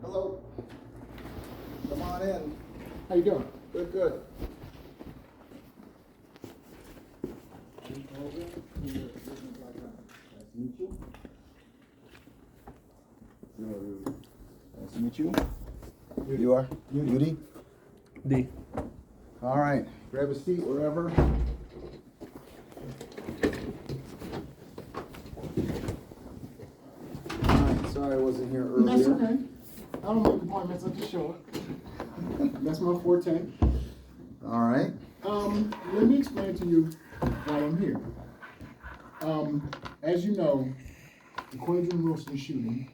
Hello. Come on in. How you doing? Good, good. Nice to meet you. Nice to meet you. You are? Judy? D. All right. Grab a seat wherever. All right. Sorry I wasn't here earlier. That's okay. I don't make appointments, I just show up. That's my forte. All right. Let me explain to you why I'm here. As you know, the Quadron Wilson shooting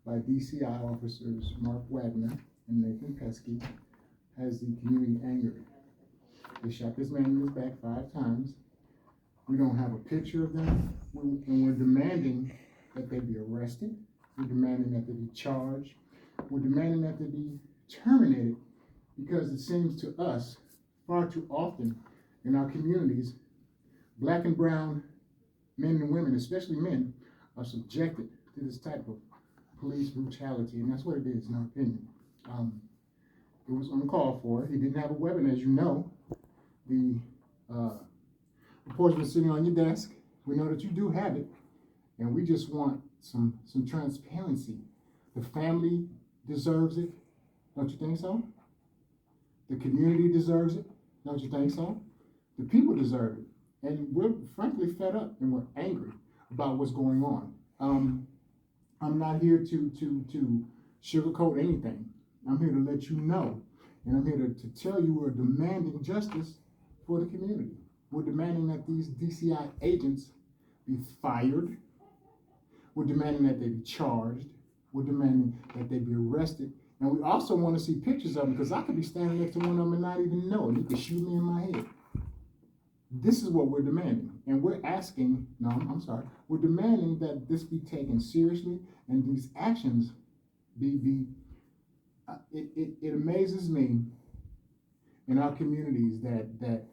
by DCI officers Mark Wagner and Nathan Pesky has the community angered. They shot this man in his back 5 times. We don't have a picture of them, and we're demanding that they be arrested. We're demanding that they be charged. We're demanding that they be terminated because it seems to us far too often in our communities, black and brown men and women, especially men, are subjected to this type of police brutality, and that's what it is, in our opinion. It was uncalled for. He didn't have a weapon, as you know. The report's been sitting on your desk. We know that you do have it, and we just want some transparency. The family deserves it. Don't you think so? The community deserves it. Don't you think so? The people deserve it. And we're frankly fed up and we're angry about what's going on. I'm not here to sugarcoat anything. I'm here to let you know. And I'm here to tell you we're demanding justice for the community. We're demanding that these DCI agents be fired. We're demanding that they be charged. We're demanding that they be arrested. And we also want to see pictures of them because I could be standing next to one of them and not even know, and he could shoot me in my head. This is what we're demanding. And we're asking, we're demanding that this be taken seriously and these actions it amazes me in our communities that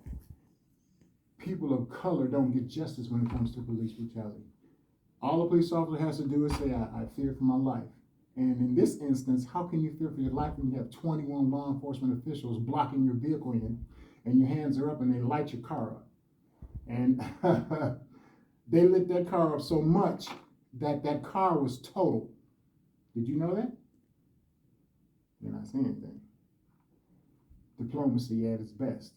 people of color don't get justice when it comes to police brutality. All a police officer has to do is say, I fear for my life. And in this instance, how can you fear for your life when you have 21 law enforcement officials blocking your vehicle in, and your hands are up and they light your car up? And they lit that car up so much that that car was totaled. Did you know that? You're not saying anything. Diplomacy at its best.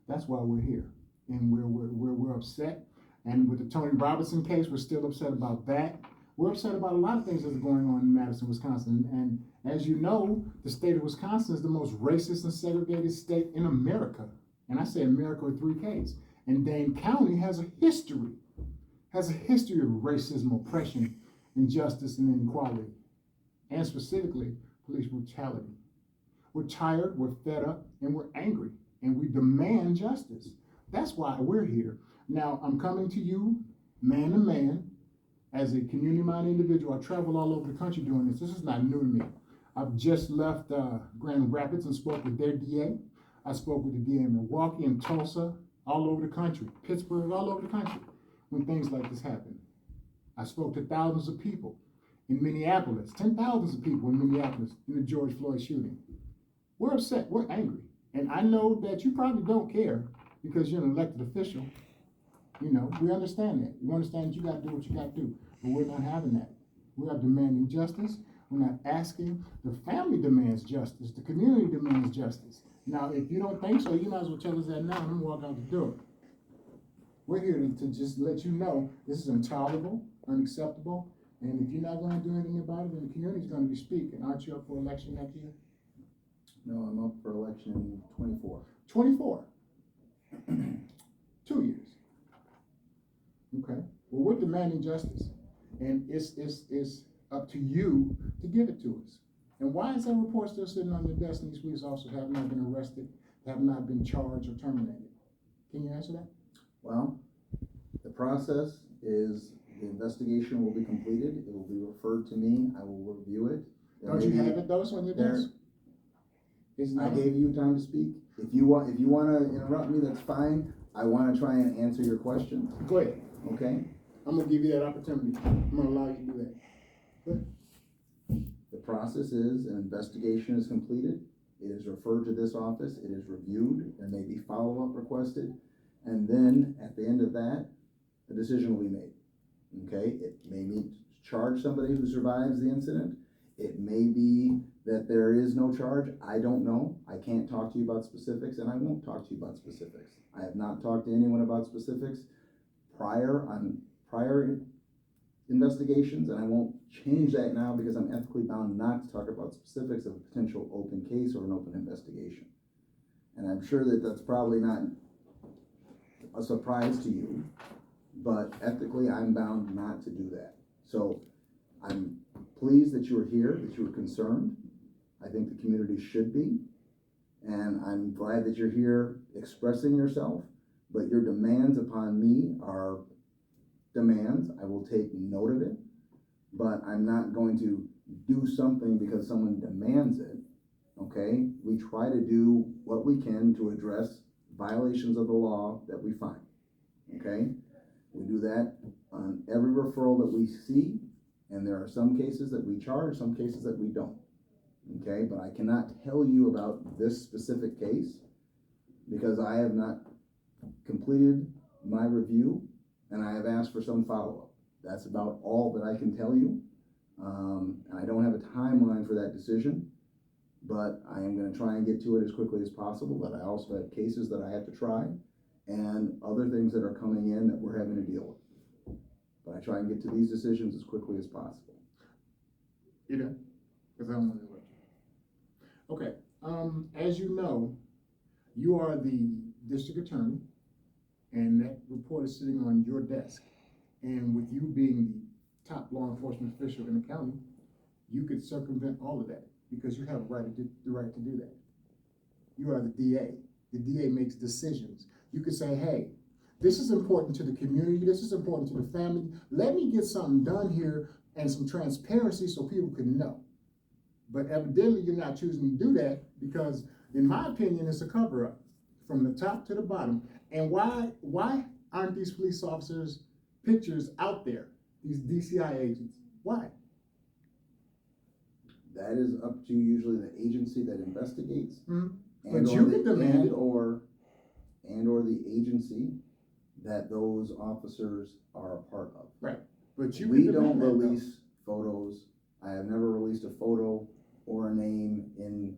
That's why we're here. And we're upset. And with the Tony Robinson case, we're still upset about that. We're upset about a lot of things that are going on in Madison, Wisconsin. And as you know, the state of Wisconsin is the most racist and segregated state in America. And I say America with 3 Ks. And Dane County has a history of racism, oppression, injustice, and inequality. And specifically, police brutality. We're tired, we're fed up, and we're angry. And we demand justice. That's why we're here. Now, I'm coming to you, man to man, as a community-minded individual. I travel all over the country doing this. This is not new to me. I've just left Grand Rapids and spoke with their DA. I spoke with the DA in Milwaukee and Tulsa, all over the country, Pittsburgh, all over the country, when things like this happen. I spoke to thousands of people in Minneapolis, 10,000 of people in Minneapolis in the George Floyd shooting. We're upset, we're angry. And I know that you probably don't care because you're an elected official. You know, we understand that. We understand that you got to do what you got to do, but we're not having that. We are demanding justice. We're not asking. The family demands justice. The community demands justice. Now, if you don't think so, you might as well tell us that now and then walk out the door. We're here to just let you know this is intolerable, unacceptable, and if you're not going to do anything about it, then the community's going to be speaking. Aren't you up for election next year? No, I'm up for election in 24. 24. 2 years. Okay. Well, we're demanding justice, and it's up to you to give it to us. And why is that report still sitting on your desk and these police officers have not been arrested, have not been charged or terminated? Can you answer that? Well, the process is the investigation will be completed. It will be referred to me. I will review it. Don't you have it those on your desk? I gave you time to speak. If you want to interrupt me, that's fine. I want to try and answer your questions. Go ahead. Okay. I'm gonna give you that opportunity. I'm gonna allow you to do that. Good. The process is an investigation is completed, it is referred to this office, it is reviewed, there may be follow-up requested, and then at the end of that, a decision will be made. Okay, it may mean charge somebody who survives the incident. It may be that there is no charge. I don't know. I can't talk to you about specifics, and I won't talk to you about specifics. I have not talked to anyone about specifics prior investigations, and I won't change that now because I'm ethically bound not to talk about specifics of a potential open case or an open investigation. And I'm sure that that's probably not a surprise to you, but ethically I'm bound not to do that. So I'm pleased that you are here, that you are concerned. I think the community should be, and I'm glad that you're here expressing yourself, but your demands upon me are demands. I will take note of it, but I'm not going to do something because someone demands it, okay? We try to do what we can to address violations of the law that we find, okay? We do that on every referral that we see, and there are some cases that we charge, some cases that we don't, okay? But I cannot tell you about this specific case because I have not completed my review and I have asked for some follow-up. That's about all that I can tell you. And I don't have a timeline for that decision, but I am going to try and get to it as quickly as possible. But I also have cases that I have to try and other things that are coming in that we're having to deal with. But I try and get to these decisions as quickly as possible. You know, because I don't want to interrupt you. Okay. As you know, you are the district attorney, and that report is sitting on your desk. And with you being the top law enforcement official in the county, you could circumvent all of that because you have the right to do that. You are the DA. The DA makes decisions. You could say, hey, this is important to the community. This is important to the family. Let me get something done here and some transparency so people can know. But evidently you're not choosing to do that because, in my opinion, it's a cover-up from the top to the bottom. And why aren't these police officers' pictures out there, these DCI agents? Why? That is up to usually the agency that investigates, But you can demand it. and or the agency that those officers are a part of. Right. But you We can don't demand that, release photos. I have never released a photo or a name in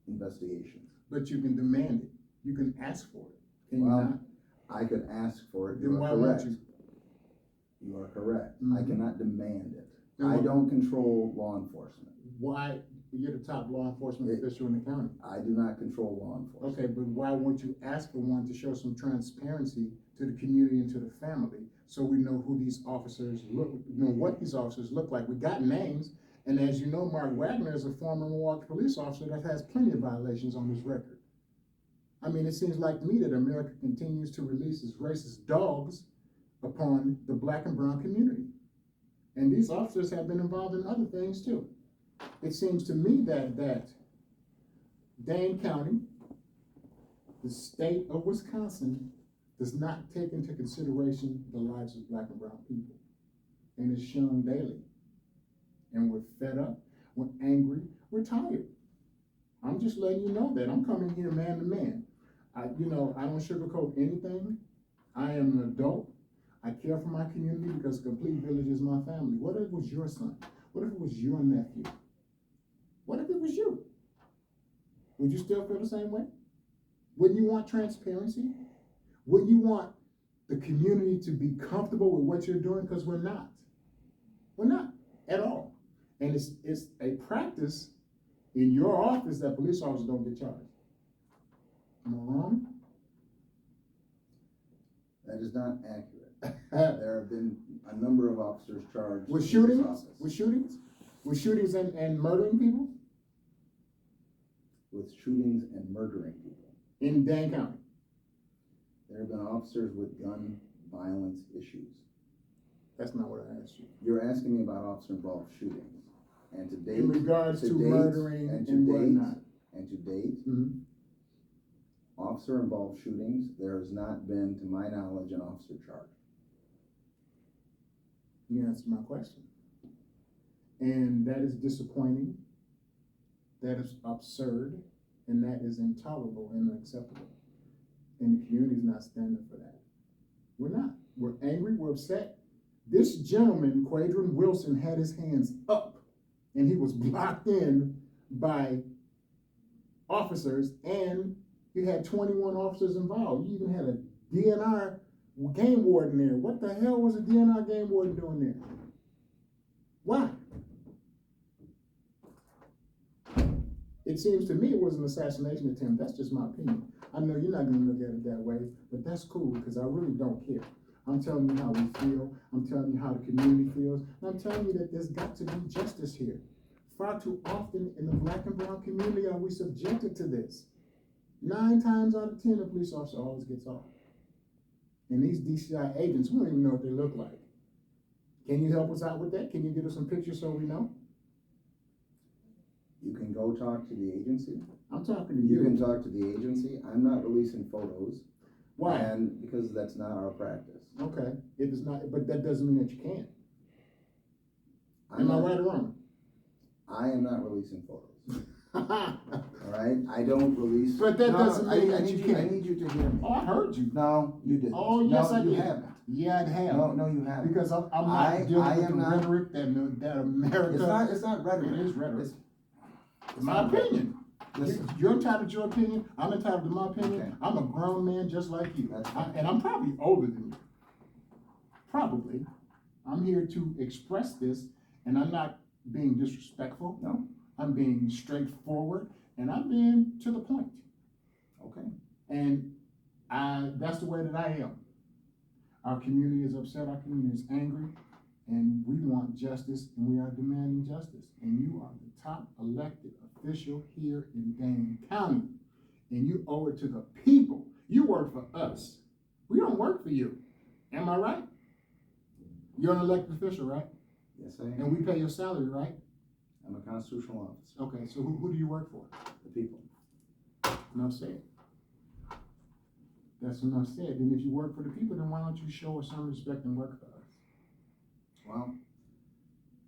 investigations. But you can demand it. You can ask for it. Can you not? I could ask for it. Then You why are correct. won't you? You are correct. Mhm. I cannot demand it. Then I what- don't control law enforcement. Why? You're the top law enforcement official in the county. I do not control law enforcement. Okay, but why won't you ask for one to show some transparency to the community and to the family so we know who these officers look, what these officers look like? We got names, and as you know, Mark Wagner is a former Milwaukee police officer that has plenty of violations on his record. I mean, it seems like to me that America continues to release its racist dogs upon the black and brown community. And these officers have been involved in other things too. It seems to me that Dane County, the state of Wisconsin, does not take into consideration the lives of black and brown people. And it's shown daily. And we're fed up, we're angry, we're tired. I'm just letting you know that. I'm coming here man to man. I don't sugarcoat anything. I am an adult. I care for my community because Complete Village is my family. What if it was your son? What if it was your nephew? What if it was you? Would you still feel the same way? Wouldn't you want transparency? Wouldn't you want the community to be comfortable with what you're doing? Because we're not. We're not at all. And it's a practice in your office that police officers don't get charged. Am I wrong? That is not accurate. There have been a number of officers charged With in this shootings? office. With shootings? With shootings and murdering people? With shootings and murdering people. In Dane County? There have been officers with gun violence issues. That's not what I asked you. You're asking me about officer-involved shootings. And to date, In regards to murdering and whatnot. And to date, Mm-hmm. officer-involved shootings, there has not been, to my knowledge, an officer charged. You answered my question. And that is disappointing That is absurd, and that is intolerable and unacceptable. And the community is not standing for that. We're not. We're angry, we're upset. This gentleman, Quadron Wilson, had his hands up, and he was blocked in by officers, and you had 21 officers involved. You even had a DNR game warden there. What the hell was a DNR game warden doing there? Why? It seems to me it was an assassination attempt. That's just my opinion. I know you're not going to look at it that way, but that's cool because I really don't care. I'm telling you how we feel. I'm telling you how the community feels. And I'm telling you that there's got to be justice here. Far too often in the Black and brown community are we subjected to this. 9 times out of 10, a police officer always gets off. And these DCI agents, we don't even know what they look like. Can you help us out with that? Can you get us some pictures so we know? You can go talk to the agency. I'm talking to you. You can talk to the agency. I'm not releasing photos. Why? And because that's not our practice. Okay, it is not, but that doesn't mean that you can't. Am I right or wrong? I am not releasing photos. All right, I don't release. But that doesn't mean that you can't. I need you to hear me. Oh, I heard you. No, you didn't. Oh, yes, no, I did. You haven't. Yeah, I have. No, you haven't. Because I'm not dealing with the not, rhetoric that America. It's not rhetoric. It is rhetoric. It's my opinion. Listen. You're entitled to your opinion. I'm entitled to my opinion. Okay. I'm a grown man just like you. That's and I'm probably older than you. Probably. I'm here to express this, and I'm not being disrespectful. No. I'm being straightforward, and I'm being to the point. Okay. And that's the way that I am. Our community is upset, our community is angry, and we want justice, and we are demanding justice. And you are the top elected official here in Dane County, and you owe it to the people. You work for us. We don't work for you. Am I right? You're an elected official, right? Yes, I am. And we pay your salary, right? I'm a constitutional officer. Okay, so who do you work for? The people. Enough said. That's enough said. Then if you work for the people, then why don't you show us some respect and work for us? Well,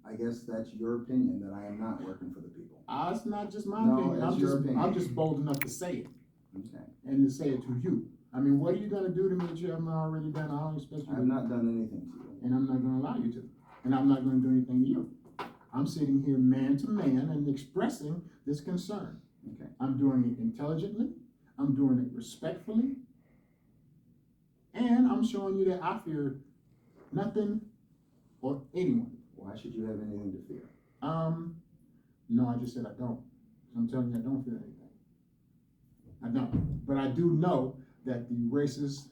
I guess that's your opinion that I am not working for the people. It's not just my No, opinion. it's your opinion. I'm just bold enough to say it. Okay. And to say it to you. I mean, what are you going to do to me that you haven't already done? I don't expect you I've not done anything to you. And I'm not going to allow you to. And I'm not going to do anything to you. I'm sitting here man to man and expressing this concern. Okay. I'm doing it intelligently. I'm doing it respectfully. And I'm showing you that I fear nothing or anyone. Why should you have anything to fear? No, I just said I don't. I'm telling you I don't fear anything. I don't. But I do know that the racist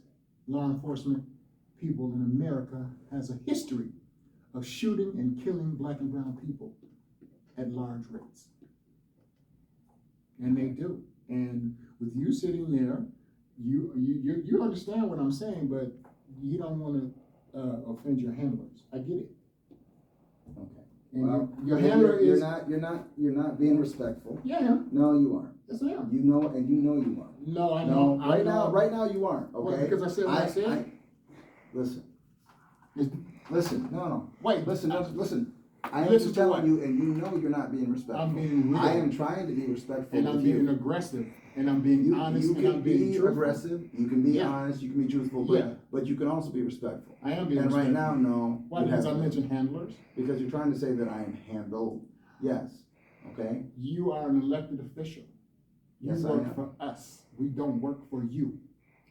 law enforcement people in America has a history of shooting and killing Black and brown people at large rates. And they do. And with you sitting there, you understand what I'm saying, but you don't want to offend your handlers. I get it. Okay. And well, your handler is you're not being respectful. Yeah. No, you aren't. Yes, I am. You know, and you know you aren't. No, I know. No, right now you aren't. Okay. Well, because I said what I said. Listen. Listen. No. Wait. Listen. I am Listen just to what? telling you, and you know you're not being respectful. I'm being real. I am trying to be respectful. And I'm being aggressive. And I'm being honest. You and I'm can being be truthful. aggressive. You can be honest. You can be truthful. But you can also be respectful. I am being and respectful. right now, no. Why? Because I mentioned handlers. Because you're trying to say that I am handled. Yes. Okay. You are an elected official. You Yes, work for us. We don't work for you.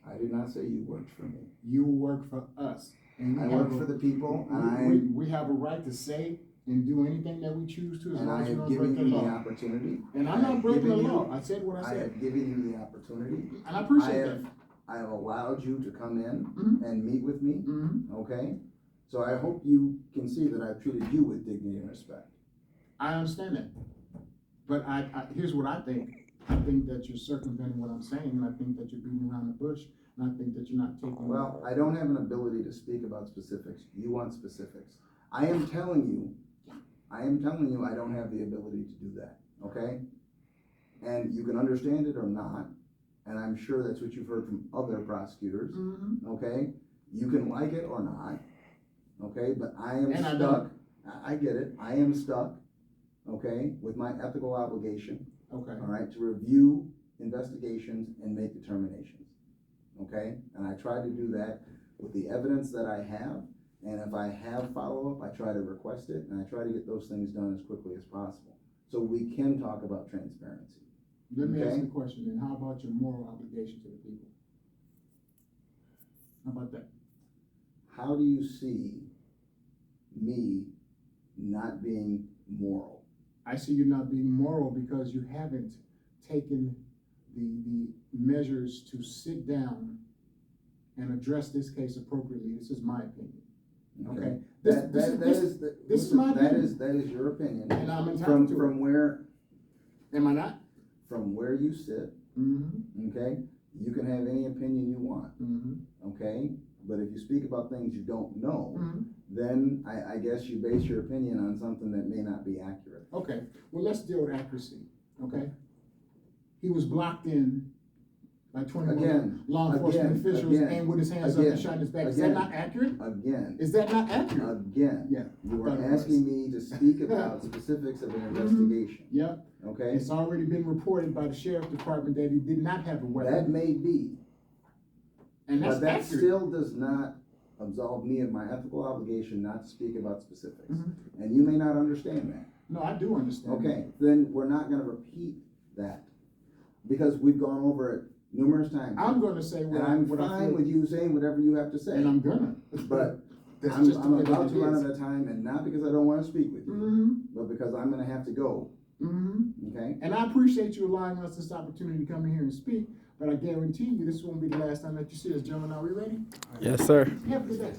I did not say you worked for me. You work for us. And I work for the people, and we have a right to say and do anything that we choose to, as long as we have don't break given the you law. the opportunity. And I'm not breaking the law. I said what I said. I have given you the opportunity. And I appreciate that. I have allowed you to come in Mhm. and meet with me. Mm-hmm. Okay. So I hope you can see that I've treated you with dignity and respect. I understand that. But I here's what I think. I think that you're circumventing what I'm saying, and I think that you're beating around the bush, and I think that you're not taking. Well, I don't have an ability to speak about specifics. You want specifics. I am telling you I don't have the ability to do that. Okay? And you can understand it or not, and I'm sure that's what you've heard from other prosecutors. Mm-hmm. Okay? You can like it or not. Okay? But I am stuck. I get it. I am stuck. Okay? With my ethical obligation. Okay. all right, to review investigations and make determinations, okay? And I try to do that with the evidence that I have, and if I have follow-up, I try to request it, and I try to get those things done as quickly as possible, so we can talk about transparency. Let me ask Okay. you a question then. How about your moral obligation to the people? How about that? How do you see me not being moral? I see you not being moral because you haven't taken the measures to sit down and address this case appropriately. This is my opinion. Okay. This is my opinion. That is your opinion. And I'm entitled to it. From where, Am I not? from where you sit, Mm-hmm. okay? You can have any opinion you want, Mm-hmm. okay? But if you speak about things you don't know, Mm-hmm. then I guess you base your opinion on something that may not be accurate. Okay. Well, let's deal with accuracy. Okay. He was blocked in by 21 Again, law enforcement again, officials again, and with his hands up again, and shot in his back. Is that again, not accurate? Again, Is that not accurate? again, Yeah. you I thought are it was. asking me to speak about specifics of an investigation, Yeah. okay? It's already been reported by the sheriff's department that he did not have a weapon. That may be, And that's but that accurate. still does not absolve me of my ethical obligation not to speak about specifics. Mhm. And you may not understand that. No, I do understand. Okay, then we're not gonna repeat that, because we've gone over it numerous times. I'm going to say And what I'm what I fine feel, with you saying whatever you have to say. and I'm gonna. But that's I'm just the way about that to it run is. out of time, and not because I don't wanna speak with you, Mm-hmm. but because I'm gonna have to go, Mm-hmm. okay? And I appreciate you allowing us this opportunity to come in here and speak, but I guarantee you this won't be the last time that you see us, gentlemen. Are we ready? Yes, sir. Have a good day.